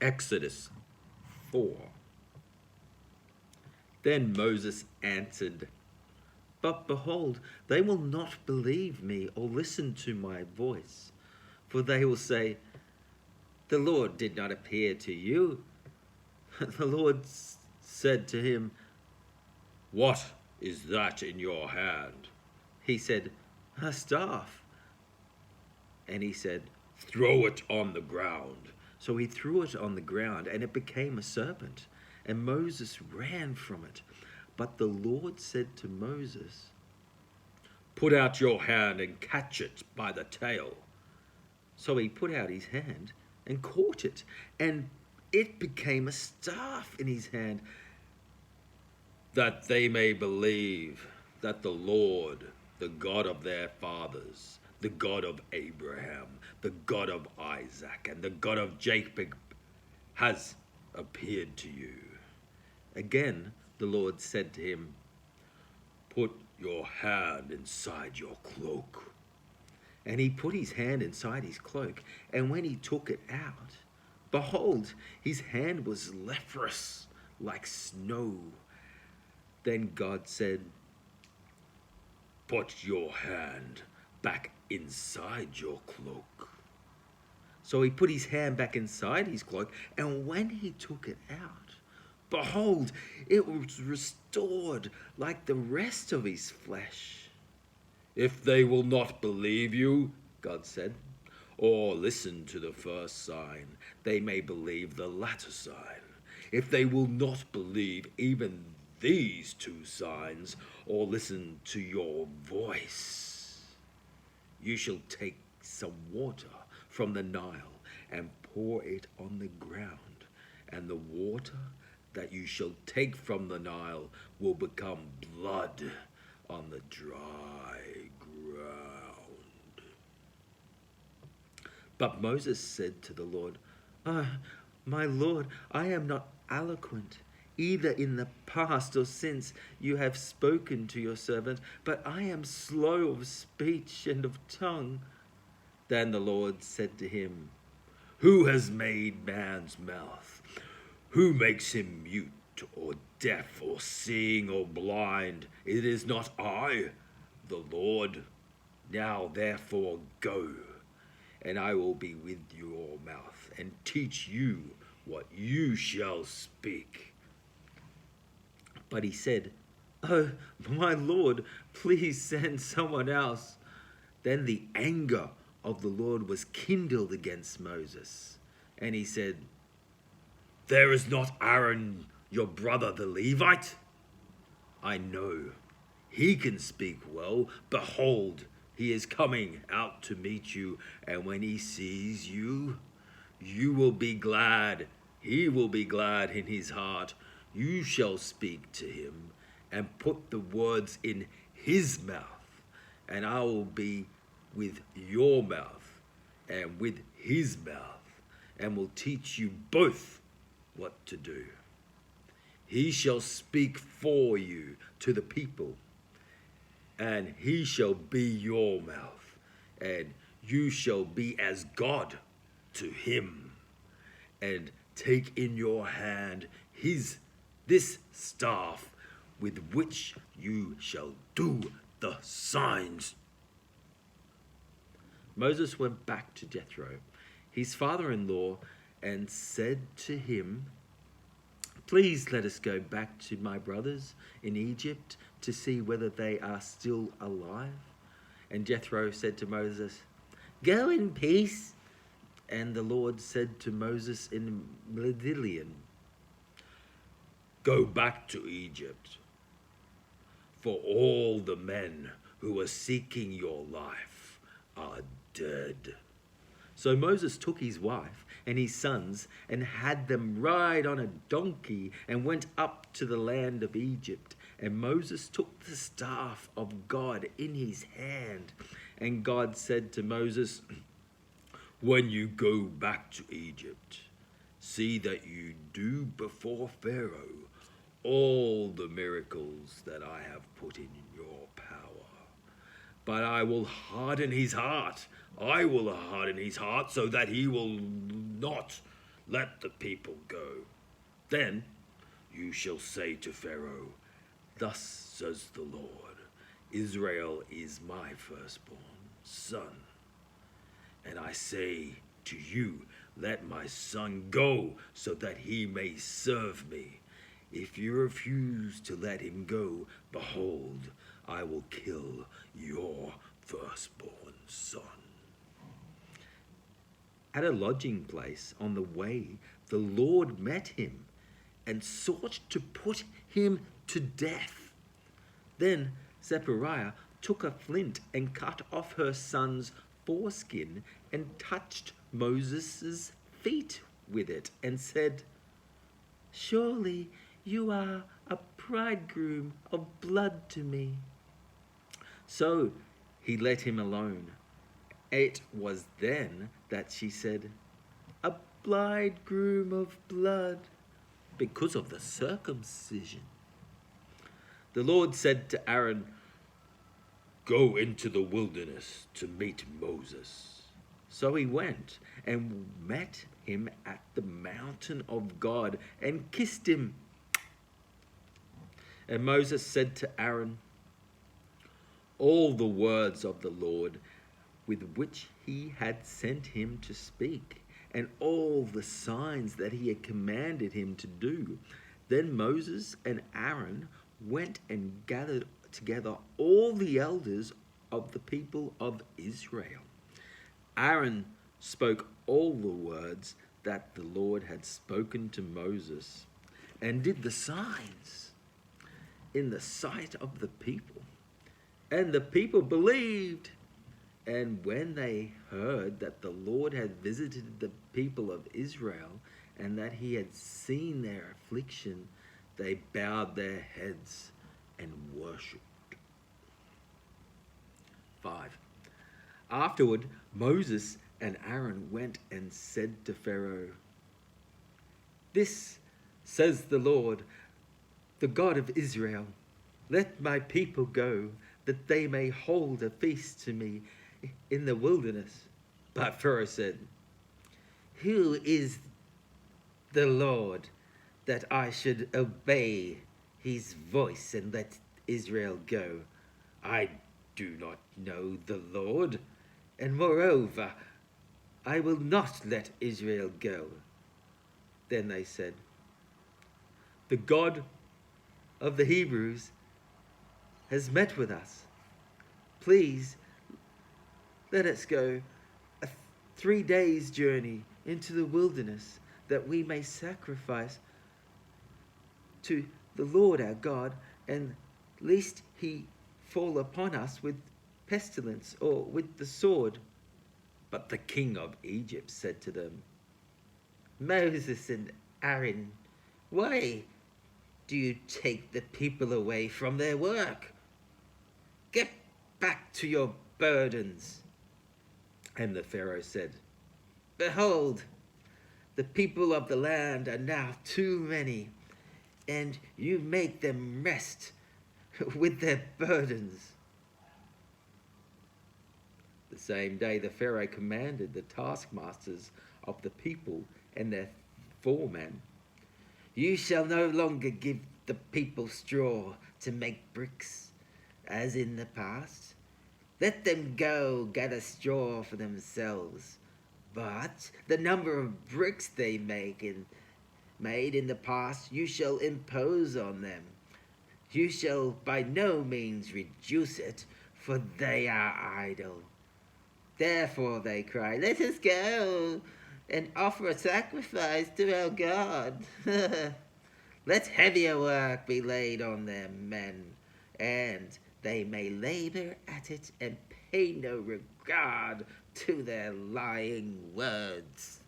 Exodus 4. Then Moses answered, "But behold, they will not believe me or listen to my voice. For they will say, 'The Lord did not appear to you.'" The Lord said to him, "What is that in your hand?" He said, "A staff." And he said, "Throw it on the ground." So he threw it on the ground, and it became a serpent. And Moses ran from it. But the Lord said to Moses, "Put out your hand and catch it by the tail." So he put out his hand and caught it, and it became a staff in his hand, that they may believe that the Lord, the God of their fathers, the God of Abraham, the God of Isaac, and the God of Jacob has appeared to you. Again, the Lord said to him, "Put your hand inside your cloak." And he put his hand inside his cloak, and when he took it out, behold, his hand was leprous like snow. Then God said, "Put your hand back inside your cloak." So he put his hand back inside his cloak, and when he took it out, behold, it was restored like the rest of his flesh. "If they will not believe you," God said, "or listen to the first sign, they may believe the latter sign. If they will not believe even these two signs, or listen to your voice, you shall take some water from the Nile and pour it on the ground, and the water that you shall take from the Nile will become blood on the dry ground." But Moses said to the Lord, My Lord, I am not eloquent, either in the past or since you have spoken to your servant, but I am slow of speech and of tongue." Then the Lord said to him, "Who has made man's mouth? Who makes him mute or deaf or seeing or blind? It is not I, the Lord. Now therefore go, and I will be with your mouth and teach you what you shall speak." But he said, "Oh, my Lord, please send someone else." Then the anger of the Lord was kindled against Moses, and he said, "There is not Aaron, your brother, the Levite? I know he can speak well. Behold, he is coming out to meet you, and when he sees you, you will be glad. He will be glad in his heart. You shall speak to him and put the words in his mouth, and I will be with your mouth and with his mouth, and will teach you both what to do. He shall speak for you to the people, and he shall be your mouth, and you shall be as God to him. And take in your hand this staff with which you shall do the signs." Moses went back to Jethro, his father-in-law, and said to him, "Please let us go back to my brothers in Egypt to see whether they are still alive." And Jethro said to Moses, "Go in peace." And the Lord said to Moses in Midian, "Go back to Egypt, for all the men who are seeking your life are dead." So Moses took his wife and his sons and had them ride on a donkey and went up to the land of Egypt. And Moses took the staff of God in his hand. And God said to Moses, "When you go back to Egypt, see that you do before Pharaoh all the miracles that I have put in your power. But I will harden his heart. I will harden his heart so that he will not let the people go. Then you shall say to Pharaoh, thus says the Lord, Israel is my firstborn son. And I say to you, let my son go, so that he may serve me. If you refuse to let him go, behold, I will kill your firstborn son. At a lodging place on the way, the Lord met him and sought to put him to death. Then Zechariah took a flint and cut off her son's foreskin and touched Moses' feet with it and said, surely you are a bridegroom of blood to me. So he let him alone. It was then that she said, a bridegroom of blood, because of the circumcision. The Lord said to Aaron, go into the wilderness to meet Moses. So he went and met him at the mountain of God and kissed him. And Moses said to Aaron all the words of the Lord with which he had sent him to speak, and all the signs that he had commanded him to do. Then Moses and Aaron went and gathered together all the elders of the people of Israel. Aaron spoke all the words that the Lord had spoken to Moses and did the signs in the sight of the people. And the people believed. And when they heard that the Lord had visited the people of Israel and that he had seen their affliction, they bowed their heads and worshipped. 5. Afterward, Moses and Aaron went and said to Pharaoh, this says the Lord, the God of Israel, let my people go, that they may hold a feast to me in the wilderness. But Pharaoh said, who is the Lord that I should obey his voice and let Israel go? I do not know the Lord, and moreover, I will not let Israel go. Then they said, the God of the Hebrews has met with us. Please, let us go a 3 days' journey into the wilderness, that we may sacrifice to the Lord our God, and lest he fall upon us with pestilence or with the sword. But the king of Egypt said to them, Moses and Aaron, why do you take the people away from their work? Get back to your burdens. And the Pharaoh said, behold, the people of the land are now too many, and you make them rest with their burdens. The same day the Pharaoh commanded the taskmasters of the people and their foremen, you shall no longer give the people straw to make bricks, as in the past. Let them go gather straw for themselves. But the number of bricks they made in the past, you shall impose on them. You shall by no means reduce it, for they are idle. Therefore they cry, let us go and offer a sacrifice to our God. Let heavier work be laid on their men, and they may labor at it and pay no regard to their lying words.